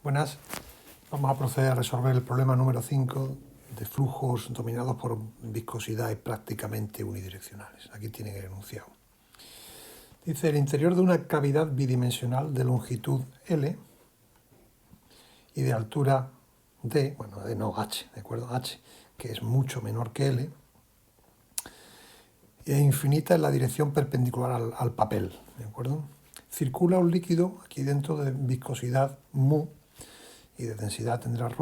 Buenas, vamos a proceder a resolver el problema número 5 de flujos dominados por viscosidades prácticamente unidireccionales. Aquí tienen el enunciado. Dice, el interior de una cavidad bidimensional de longitud L y de altura D, bueno, no H, ¿de acuerdo? H, que es mucho menor que L, e infinita en la dirección perpendicular al papel, ¿de acuerdo? Circula un líquido aquí dentro de viscosidad mu y de densidad tendrá ρ,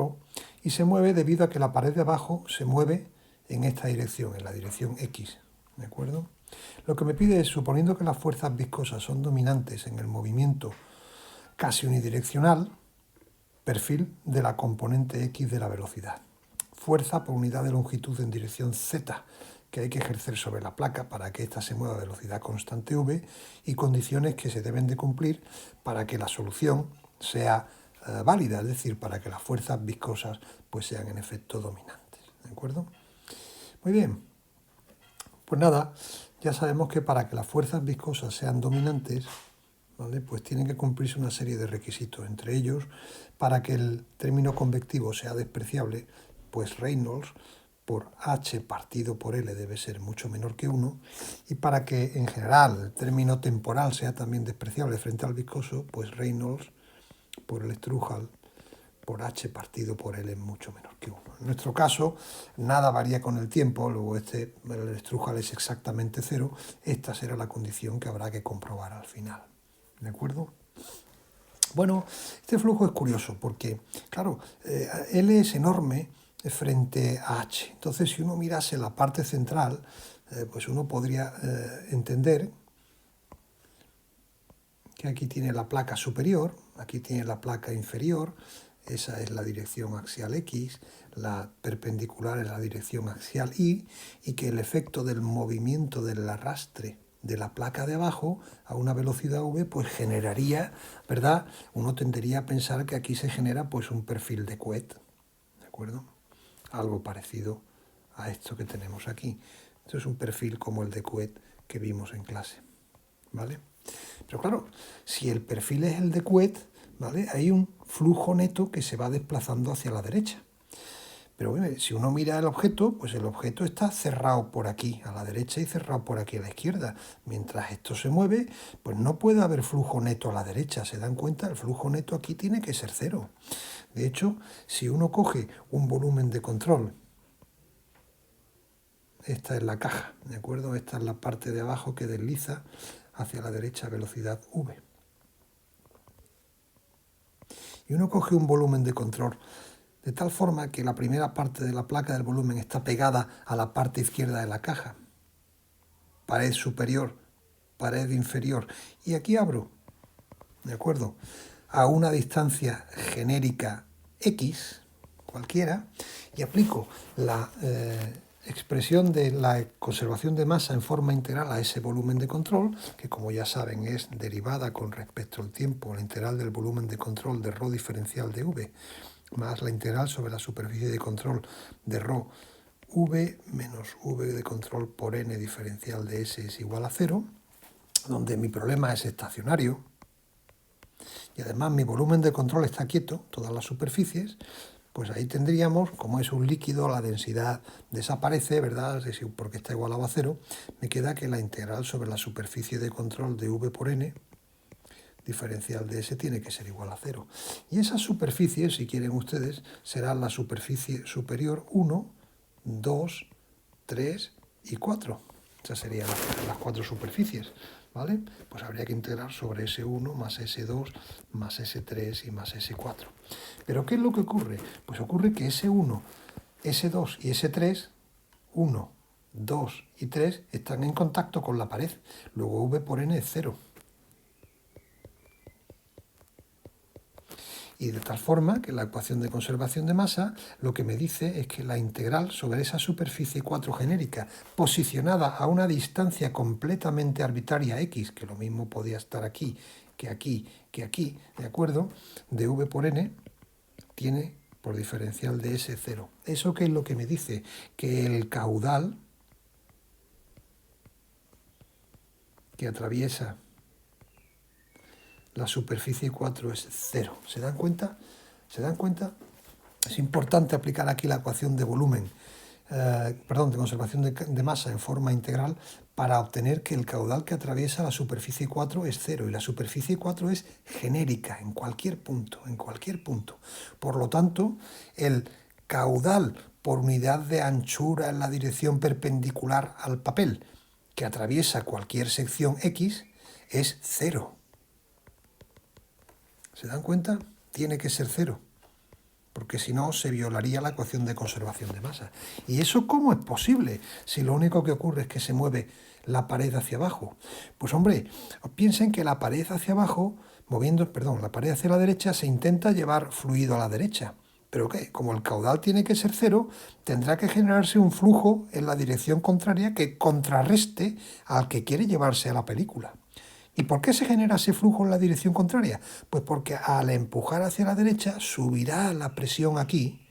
y se mueve debido a que la pared de abajo se mueve en esta dirección, en la dirección X, ¿de acuerdo? Lo que me pide es, suponiendo que las fuerzas viscosas son dominantes en el movimiento casi unidireccional, perfil de la componente X de la velocidad. Fuerza por unidad de longitud en dirección Z, que hay que ejercer sobre la placa para que ésta se mueva a velocidad constante v, y condiciones que se deben de cumplir para que la solución sea válida, es decir, para que las fuerzas viscosas pues sean en efecto dominantes, ¿de acuerdo? Muy bien, pues nada, ya sabemos que para que las fuerzas viscosas sean dominantes, ¿vale? Pues tienen que cumplirse una serie de requisitos, entre ellos, para que el término convectivo sea despreciable, pues Reynolds por H partido por L debe ser mucho menor que 1, y para que en general el término temporal sea también despreciable frente al viscoso, pues Reynolds por el Strúhal por H partido por L es mucho menor que 1. En nuestro caso, nada varía con el tiempo, luego el Strúhal es exactamente 0, esta será la condición que habrá que comprobar al final. ¿De acuerdo? Bueno, este flujo es curioso porque, claro, L es enorme frente a H. Entonces, si uno mirase la parte central, pues uno podría entender que aquí tiene la placa superior, aquí tiene la placa inferior, esa es la dirección axial X, la perpendicular es la dirección axial Y, y que el efecto del movimiento del arrastre de la placa de abajo a una velocidad v, pues generaría, ¿verdad? Uno tendería a pensar que aquí se genera pues un perfil de Couette, ¿de acuerdo? Algo parecido a esto que tenemos aquí. Esto es un perfil como el de Couette que vimos en clase, ¿vale? Pero claro, si el perfil es el de Couette, ¿vale? Hay un flujo neto que se va desplazando hacia la derecha. Pero bueno, si uno mira el objeto, pues el objeto está cerrado por aquí a la derecha y cerrado por aquí a la izquierda. Mientras esto se mueve, pues no puede haber flujo neto a la derecha. ¿Se dan cuenta? El flujo neto aquí tiene que ser 0. De hecho, si uno coge un volumen de control, esta es la caja, ¿de acuerdo? Esta es la parte de abajo que desliza hacia la derecha a velocidad v. Y uno coge un volumen de control de tal forma que la primera parte de la placa del volumen está pegada a la parte izquierda de la caja. Pared superior, pared inferior. Y aquí abro, ¿de acuerdo? A una distancia genérica X, cualquiera, y aplico la expresión de la conservación de masa en forma integral a ese volumen de control, que como ya saben es derivada con respecto al tiempo, la integral del volumen de control de ρ diferencial de v, más la integral sobre la superficie de control de ρ v menos v de control por n diferencial de s es igual a 0, donde mi problema es estacionario, y además mi volumen de control está quieto, todas las superficies, pues ahí tendríamos, como es un líquido, la densidad desaparece, ¿verdad? Porque está igualado a 0, me queda que la integral sobre la superficie de control de v por n diferencial de S tiene que ser igual a 0. Y esas superficies, si quieren ustedes, serán la superficie superior 1, 2, 3 y 4. Esas serían las 4 superficies, ¿vale? Pues habría que integrar sobre S1 más S2 más S3 y más S4. ¿Pero qué es lo que ocurre? Pues ocurre que S1, S2 y S3, 1, 2 y 3, están en contacto con la pared. Luego V por N es 0. Y de tal forma que la ecuación de conservación de masa lo que me dice es que la integral sobre esa superficie 4 genérica, posicionada a una distancia completamente arbitraria x, que lo mismo podía estar aquí, ¿de acuerdo? De v por n, tiene por diferencial de s 0. ¿Eso qué es lo que me dice? Que el caudal que atraviesa la superficie 4 es 0. ¿Se dan cuenta? ¿Se dan cuenta? Es importante aplicar aquí la ecuación de volumen, de conservación de masa en forma integral para obtener que el caudal que atraviesa la superficie 4 es 0 y la superficie 4 es genérica en cualquier punto, en cualquier punto. Por lo tanto, el caudal por unidad de anchura en la dirección perpendicular al papel que atraviesa cualquier sección X es 0. ¿Se dan cuenta? Tiene que ser 0. Porque si no se violaría la ecuación de conservación de masa. ¿Y eso cómo es posible si lo único que ocurre es que se mueve la pared hacia abajo? Pues hombre, piensen que la pared hacia abajo, la pared hacia la derecha se intenta llevar fluido a la derecha. ¿Pero qué? Como el caudal tiene que ser 0, tendrá que generarse un flujo en la dirección contraria que contrarreste al que quiere llevarse a la película. ¿Y por qué se genera ese flujo en la dirección contraria? Pues porque al empujar hacia la derecha subirá la presión aquí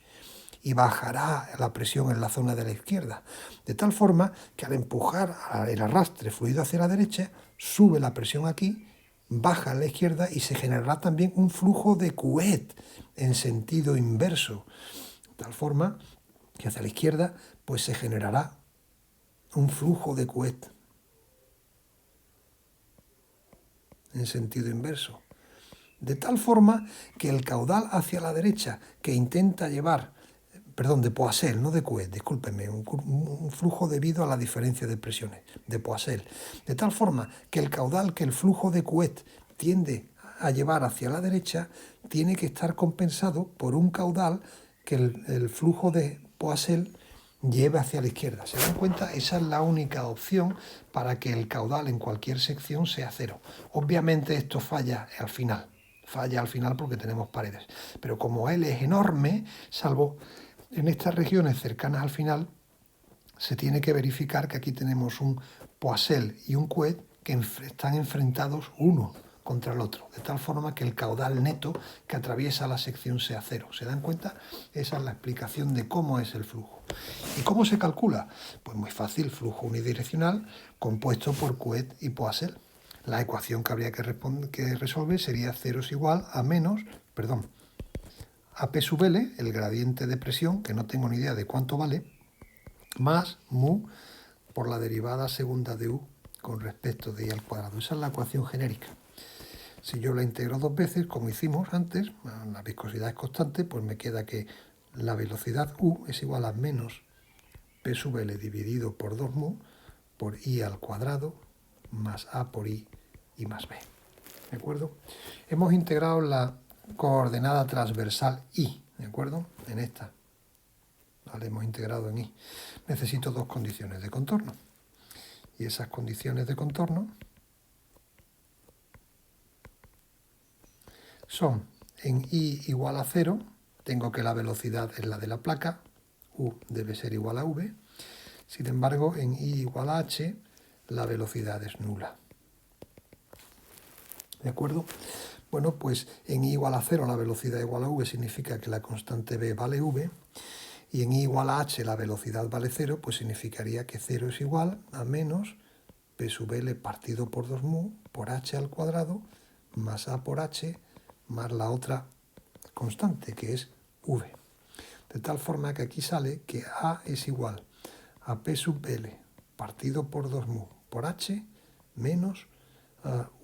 y bajará la presión en la zona de la izquierda. De tal forma que al empujar el arrastre fluido hacia la derecha, sube la presión aquí, baja a la izquierda y se generará también un flujo de Couette en sentido inverso. De tal forma que hacia la izquierda pues se generará un flujo de Couette en sentido inverso. De tal forma que el caudal hacia la derecha que intenta llevar, de Poiseuille, no de Couette, discúlpenme, un flujo debido a la diferencia de presiones, de Poiseuille. De tal forma que el flujo de Couette tiende a llevar hacia la derecha, tiene que estar compensado por un caudal que el flujo de Poiseuille lleve hacia la izquierda. ¿Se dan cuenta? Esa es la única opción para que el caudal en cualquier sección sea 0. Obviamente esto falla al final porque tenemos paredes. Pero como L es enorme, salvo en estas regiones cercanas al final, se tiene que verificar que aquí tenemos un Poiseuille y un Couette que están enfrentados uno contra el otro, de tal forma que el caudal neto que atraviesa la sección sea 0. ¿Se dan cuenta? Esa es la explicación de cómo es el flujo. ¿Y cómo se calcula? Pues muy fácil, flujo unidireccional compuesto por Couette y Poiseuille. La ecuación que habría que resolver sería 0 es igual a a P sub L, el gradiente de presión, que no tengo ni idea de cuánto vale, más mu por la derivada segunda de U con respecto de I al cuadrado. Esa es la ecuación genérica. Si yo la integro dos veces, como hicimos antes, la viscosidad es constante, pues me queda que la velocidad U es igual a menos P sub L dividido por 2 mu por I al cuadrado más A por I y más B. ¿De acuerdo? Hemos integrado la coordenada transversal I, ¿de acuerdo? En esta. Vale, hemos integrado en I. Necesito dos condiciones de contorno. Y esas condiciones de contorno son en I igual a 0, tengo que la velocidad es la de la placa, U debe ser igual a V. Sin embargo, en I igual a H, la velocidad es nula. ¿De acuerdo? Bueno, pues en I igual a 0 la velocidad igual a V significa que la constante B vale V, y en I igual a H la velocidad vale 0, pues significaría que 0 es igual a menos P sub L partido por 2 mu por H al cuadrado más A por H más la otra constante, que es V. De tal forma que aquí sale que A es igual a P sub L partido por 2 mu por H menos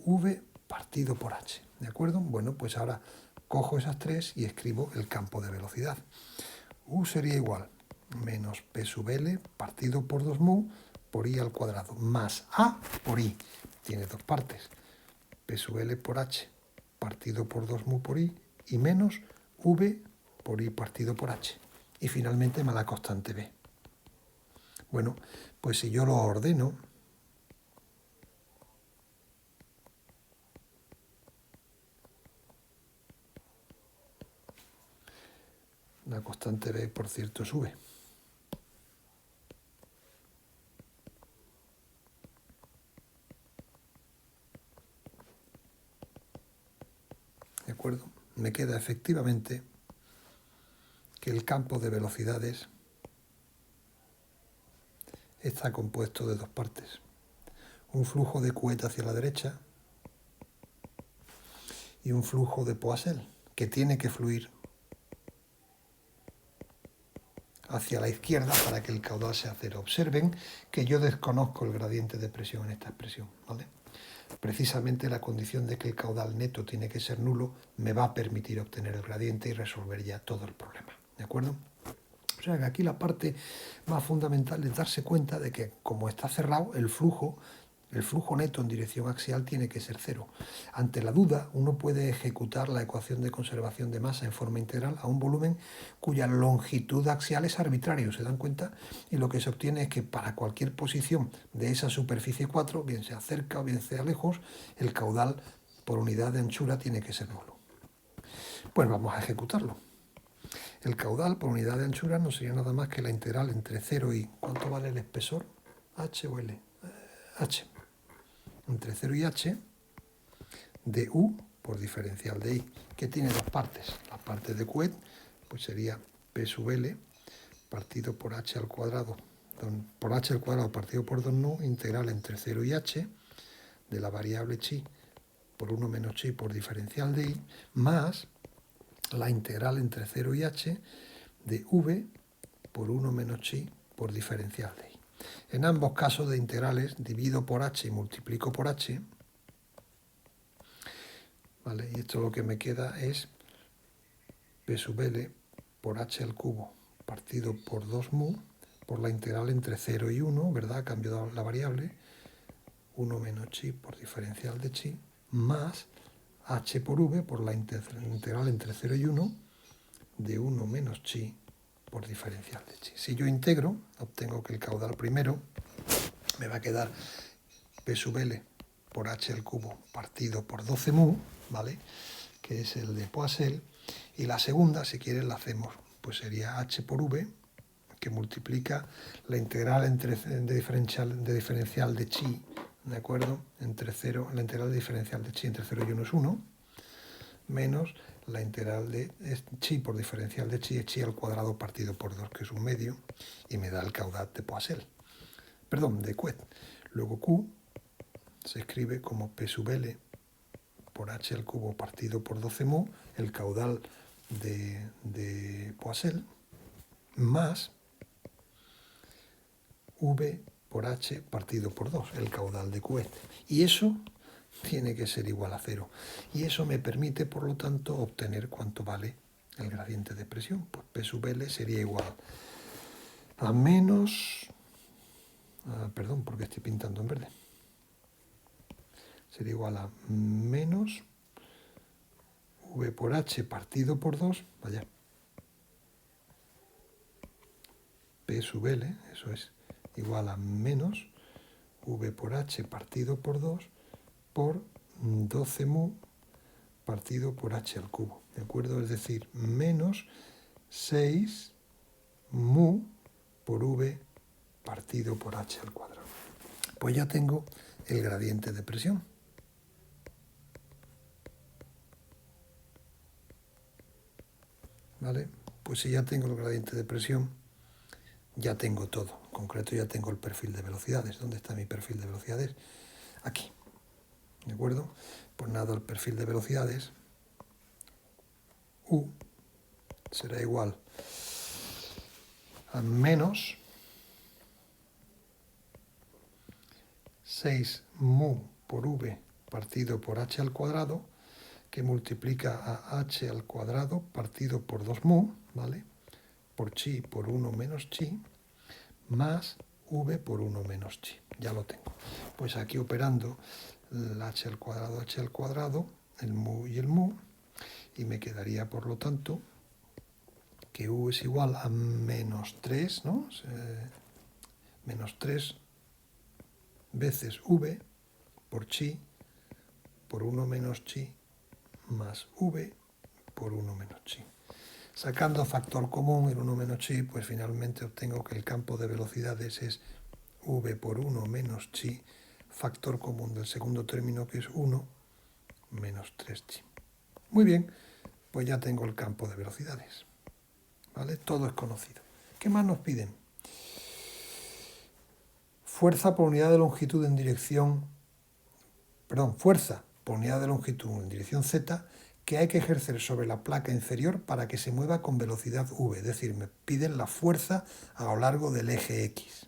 V partido por H. ¿De acuerdo? Bueno, pues ahora cojo esas tres y escribo el campo de velocidad. U sería igual menos P sub L partido por 2 mu por I al cuadrado más A por I. Tiene dos partes. P sub L por H partido por 2 mu por I y menos V por I partido por H. Y finalmente más la constante B. Bueno, pues si yo lo ordeno, la constante B, por cierto, sube. ¿De acuerdo? Me queda efectivamente que el campo de velocidades está compuesto de dos partes. Un flujo de Couette hacia la derecha y un flujo de Poiseuille, que tiene que fluir hacia la izquierda para que el caudal sea cero. Observen que yo desconozco el gradiente de presión en esta expresión, ¿vale? Precisamente la condición de que el caudal neto tiene que ser nulo me va a permitir obtener el gradiente y resolver ya todo el problema, ¿de acuerdo? O sea que aquí la parte más fundamental es darse cuenta de que como está cerrado, el flujo neto en dirección axial tiene que ser cero. Ante la duda, uno puede ejecutar la ecuación de conservación de masa en forma integral a un volumen cuya longitud axial es arbitrario, ¿se dan cuenta? Y lo que se obtiene es que para cualquier posición de esa superficie 4, bien sea cerca o bien sea lejos, el caudal por unidad de anchura tiene que ser nulo. Pues vamos a ejecutarlo. El caudal por unidad de anchura no sería nada más que la integral entre 0 y... ¿Cuánto vale el espesor? ¿H o L? H. Entre 0 y h de u por diferencial de i, que tiene dos partes. La parte de Couette pues sería p sub l partido por h al cuadrado, partido por 2 nu, integral entre 0 y h de la variable chi por 1 menos chi por diferencial de i, más la integral entre 0 y h de v por 1 menos chi por diferencial de i. En ambos casos de integrales divido por h y multiplico por h, ¿vale? Y esto lo que me queda es p sub l por h al cubo partido por 2 mu por la integral entre 0 y 1, ¿verdad? Cambio la variable, 1 menos chi por diferencial de chi, más h por v por la integral entre 0 y 1 de 1 menos chi por diferencial de chi. Si yo integro, obtengo que el caudal primero me va a quedar p sub l por h al cubo partido por 12 mu, ¿vale? Que es el de Poiseuille. Y la segunda, si quieren, la hacemos, pues sería h por v, que multiplica la integral de diferencial de chi, ¿de acuerdo? Entre 0, la integral de diferencial de chi entre 0 y 1 es 1, menos la integral de chi por diferencial de chi es chi al cuadrado partido por 2, que es un medio, y me da el caudal de Poiseuille. Perdón, de Couette. Luego Q se escribe como P sub L por h al cubo partido por 12 mu, el caudal de Poiseuille, más V por h partido por 2, el caudal de Couette. Y eso tiene que ser igual a 0. Y eso me permite, por lo tanto, obtener cuánto vale el gradiente de presión. Pues P sub L sería igual a menos... perdón, porque estoy pintando en verde. Sería igual a menos V por h partido por 2, vaya, P sub L, eso es, igual a menos V por h partido por 2 por 12 mu partido por h al cubo, ¿de acuerdo? Es decir, menos 6 mu por V partido por h al cuadrado. Pues ya tengo el gradiente de presión. ¿Vale? Pues si ya tengo el gradiente de presión, ya tengo todo. En concreto ya tengo el perfil de velocidades. ¿Dónde está mi perfil de velocidades? Aquí. ¿De acuerdo? Pues nada, el perfil de velocidades U será igual a menos 6 mu por V partido por h al cuadrado, que multiplica a h al cuadrado partido por 2 mu, ¿vale? Por chi por 1 menos chi, más v por 1 menos chi. Ya lo tengo. Pues aquí operando el h al cuadrado, el mu, y me quedaría, por lo tanto, que u es igual a menos 3, ¿no? Menos 3 veces v por chi por 1 menos chi más v por 1 menos chi. Sacando factor común, el 1 menos chi, pues finalmente obtengo que el campo de velocidades es v por 1 menos chi, factor común del segundo término, que es 1 menos 3chi. Muy bien, pues ya tengo el campo de velocidades. ¿Vale? Todo es conocido. ¿Qué más nos piden? Fuerza por unidad de longitud en dirección... Perdón, fuerza por unidad de longitud en dirección z que hay que ejercer sobre la placa inferior para que se mueva con velocidad v, es decir, me piden la fuerza a lo largo del eje X.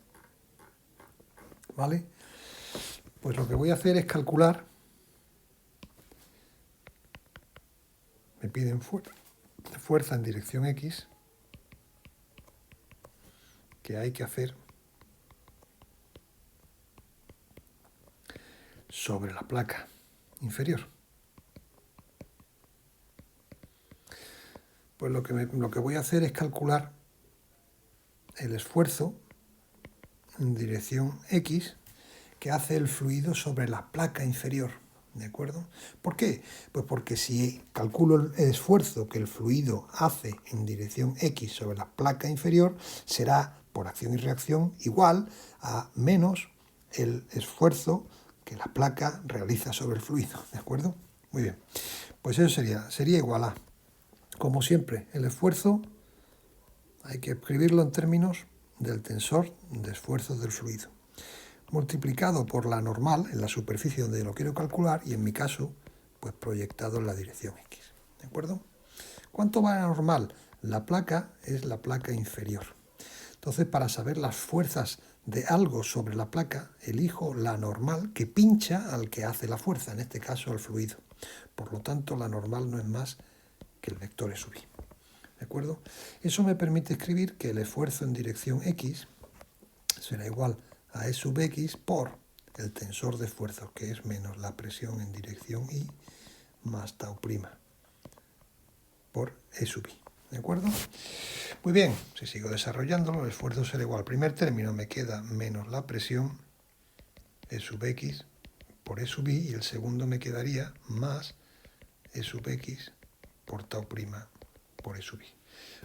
¿Vale? Pues lo que voy a hacer es calcular, me piden fuerza en dirección X, que hay que hacer sobre la placa inferior. Pues lo que voy a hacer es calcular el esfuerzo en dirección X que hace el fluido sobre la placa inferior, ¿de acuerdo? ¿Por qué? Pues porque si calculo el esfuerzo que el fluido hace en dirección X sobre la placa inferior, será por acción y reacción igual a menos el esfuerzo que la placa realiza sobre el fluido, ¿de acuerdo? Muy bien, pues eso sería igual a, como siempre, el esfuerzo hay que escribirlo en términos del tensor de esfuerzos del fluido, multiplicado por la normal en la superficie donde lo quiero calcular y en mi caso, pues proyectado en la dirección X, ¿de acuerdo? ¿Cuánto va la normal? La placa es la placa inferior. Entonces, para saber las fuerzas de algo sobre la placa, elijo la normal que pincha al que hace la fuerza, en este caso al fluido. Por lo tanto, la normal no es más que el vector E sub i. ¿De acuerdo? Eso me permite escribir que el esfuerzo en dirección X será igual a E sub X por el tensor de esfuerzos, que es menos la presión en dirección Y más tau prima por E sub I. ¿De acuerdo? Muy bien, si sigo desarrollándolo, el esfuerzo será igual. Primer término me queda menos la presión E sub X por E sub I y el segundo me quedaría más E sub X por tau prima por E sub I.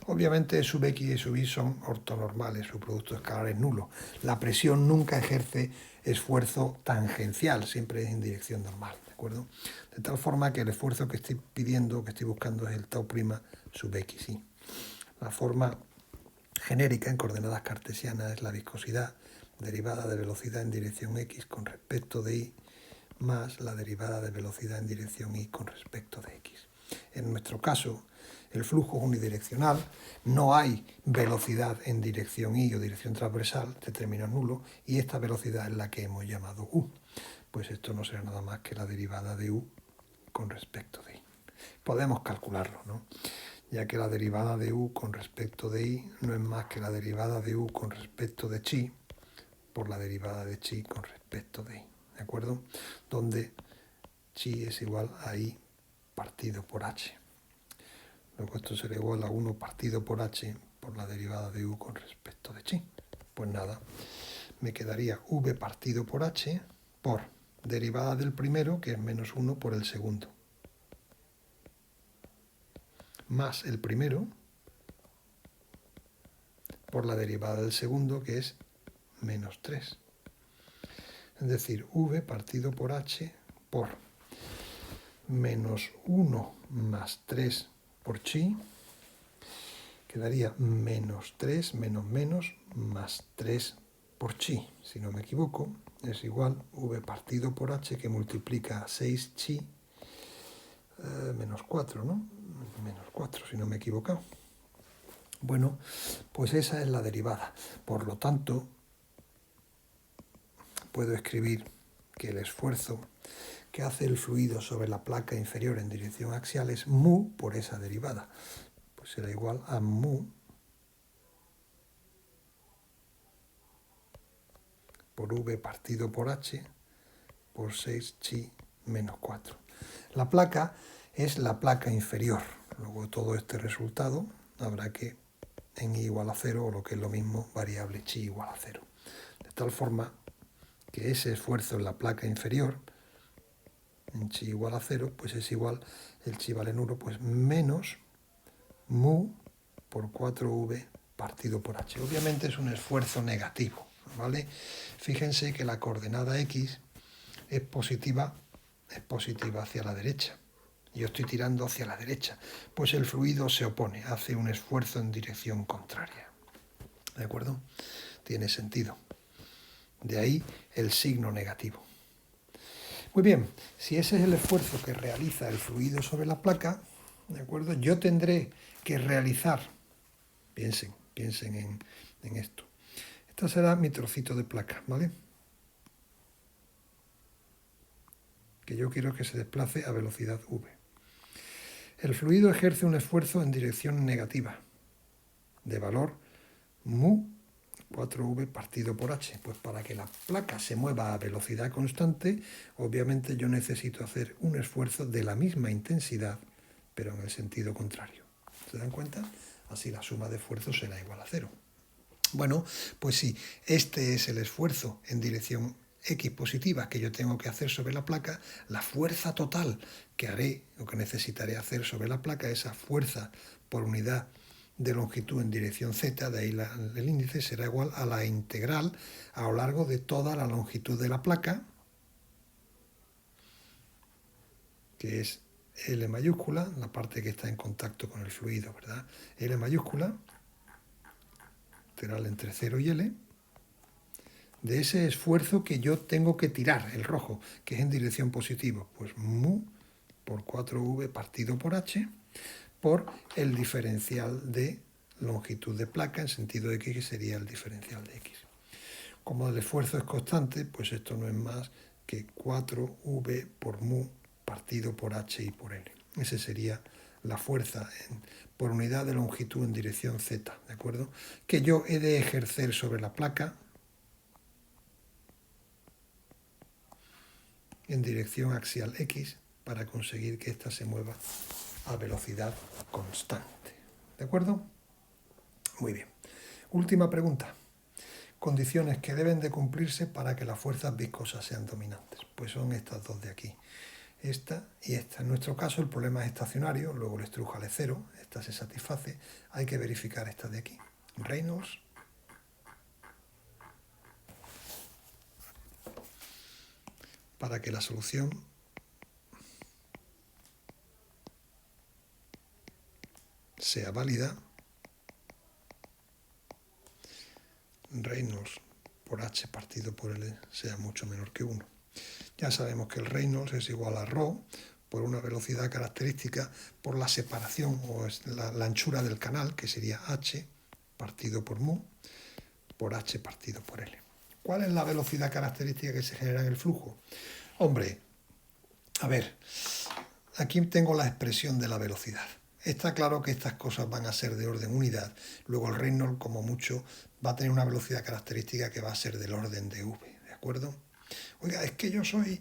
Obviamente E sub X y E sub I son ortonormales, su producto escalar es nulo. La presión nunca ejerce esfuerzo tangencial, siempre es en dirección normal, ¿de acuerdo? De tal forma que el esfuerzo que estoy pidiendo, que estoy buscando es el tau prima sub X. ¿Sí? La forma genérica en coordenadas cartesianas es la viscosidad derivada de velocidad en dirección X con respecto de Y más la derivada de velocidad en dirección Y con respecto de X. En nuestro caso, el flujo es unidireccional, no hay velocidad en dirección Y o dirección transversal, este término es nulo, y esta velocidad es la que hemos llamado U. Pues esto no será nada más que la derivada de U con respecto de Y. Podemos calcularlo, ¿no? Ya que la derivada de U con respecto de Y no es más que la derivada de U con respecto de chi por la derivada de chi con respecto de Y, ¿de acuerdo? Donde chi es igual a I partido por H. Luego esto será igual a 1 partido por H por la derivada de U con respecto de chi. Pues nada, me quedaría V partido por H por derivada del primero, que es menos 1 por el segundo, más el primero por la derivada del segundo, que es menos 3. Es decir, V partido por H por menos 1 más 3 por chi, quedaría menos 3 menos menos más 3 por chi, si no me equivoco, es igual V partido por H que multiplica 6 chi menos 4, ¿no? Menos 4, si no me he equivocado. Bueno, pues esa es la derivada. Por lo tanto, puedo escribir que el esfuerzo que hace el fluido sobre la placa inferior en dirección axial es mu por esa derivada. Pues será igual a mu por V partido por H por 6 chi menos 4. La placa es la placa inferior. Luego todo este resultado habrá que en I igual a 0, o lo que es lo mismo, variable chi igual a 0. De tal forma que ese esfuerzo en la placa inferior, en chi igual a 0, pues es igual, el chi vale nulo, pues menos mu por 4v partido por h. Obviamente es un esfuerzo negativo, ¿vale? Fíjense que la coordenada x es positiva hacia la derecha. Yo estoy tirando hacia la derecha, pues el fluido se opone, hace un esfuerzo en dirección contraria. ¿De acuerdo? Tiene sentido. De ahí el signo negativo. Muy bien, si ese es el esfuerzo que realiza el fluido sobre la placa, ¿de acuerdo? Yo tendré que realizar, piensen en esto. Este será mi trocito de placa, ¿vale? Que yo quiero que se desplace a velocidad v. El fluido ejerce un esfuerzo en dirección negativa, de valor mu 4v partido por h. Pues para que la placa se mueva a velocidad constante, obviamente yo necesito hacer un esfuerzo de la misma intensidad, pero en el sentido contrario. ¿Se dan cuenta? Así la suma de esfuerzos será igual a 0. Bueno, pues si este es el esfuerzo en dirección X positiva que yo tengo que hacer sobre la placa, la fuerza total que haré o que necesitaré hacer sobre la placa, esa fuerza por unidad de longitud en dirección z, de ahí el índice, será igual a la integral a lo largo de toda la longitud de la placa, que es L mayúscula, la parte que está en contacto con el fluido, ¿verdad? L mayúscula, integral entre 0 y L, de ese esfuerzo que yo tengo que tirar, el rojo, que es en dirección positiva, pues mu por 4v partido por h, por el diferencial de longitud de placa en sentido de x, que sería el diferencial de x. Como el esfuerzo es constante, pues esto no es más que 4v por mu partido por h y por l. Esa sería la fuerza por unidad de longitud en dirección z, ¿de acuerdo? Que yo he de ejercer sobre la placa en dirección axial x para conseguir que ésta se mueva a velocidad constante. ¿De acuerdo? Muy bien. Última pregunta. Condiciones que deben de cumplirse para que las fuerzas viscosas sean dominantes. Pues son estas dos de aquí. Esta y esta. En nuestro caso el problema es estacionario, luego el estrujal es 0, esta se satisface. Hay que verificar esta de aquí. Reynolds. Para que la solución sea válida, Reynolds por h partido por L sea mucho menor que 1. Ya sabemos que el Reynolds es igual a ρ por una velocidad característica por la separación o la anchura del canal, que sería h partido por mu por h partido por L. ¿Cuál es la velocidad característica que se genera en el flujo? Hombre, a ver, aquí tengo la expresión de la velocidad. Está claro que estas cosas van a ser de orden unidad. Luego el Reynolds, como mucho, va a tener una velocidad característica que va a ser del orden de v, ¿de acuerdo? Oiga, es que yo soy,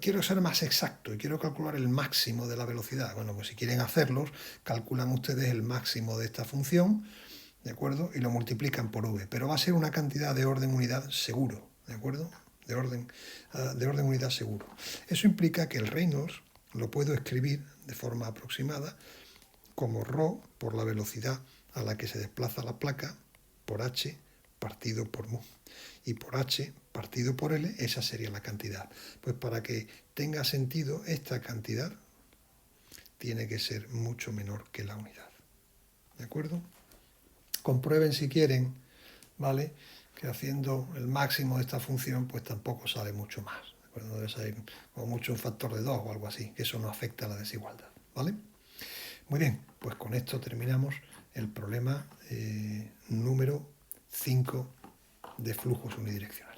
quiero ser más exacto y quiero calcular el máximo de la velocidad. Bueno, pues si quieren hacerlos, calculan ustedes el máximo de esta función, ¿de acuerdo? Y lo multiplican por v, pero va a ser una cantidad de orden unidad seguro, ¿de acuerdo? De orden unidad seguro. Eso implica que el Reynolds lo puedo escribir de forma aproximada como ρ por la velocidad a la que se desplaza la placa por h partido por mu. Y por h partido por L, esa sería la cantidad. Pues para que tenga sentido, esta cantidad tiene que ser mucho menor que la unidad. ¿De acuerdo? Comprueben si quieren, ¿vale? Que haciendo el máximo de esta función, pues tampoco sale mucho más. ¿De acuerdo? Debe salir como mucho un factor de 2 o algo así, que eso no afecta a la desigualdad, ¿vale? Muy bien, pues con esto terminamos el problema número 5 de flujos unidireccionales.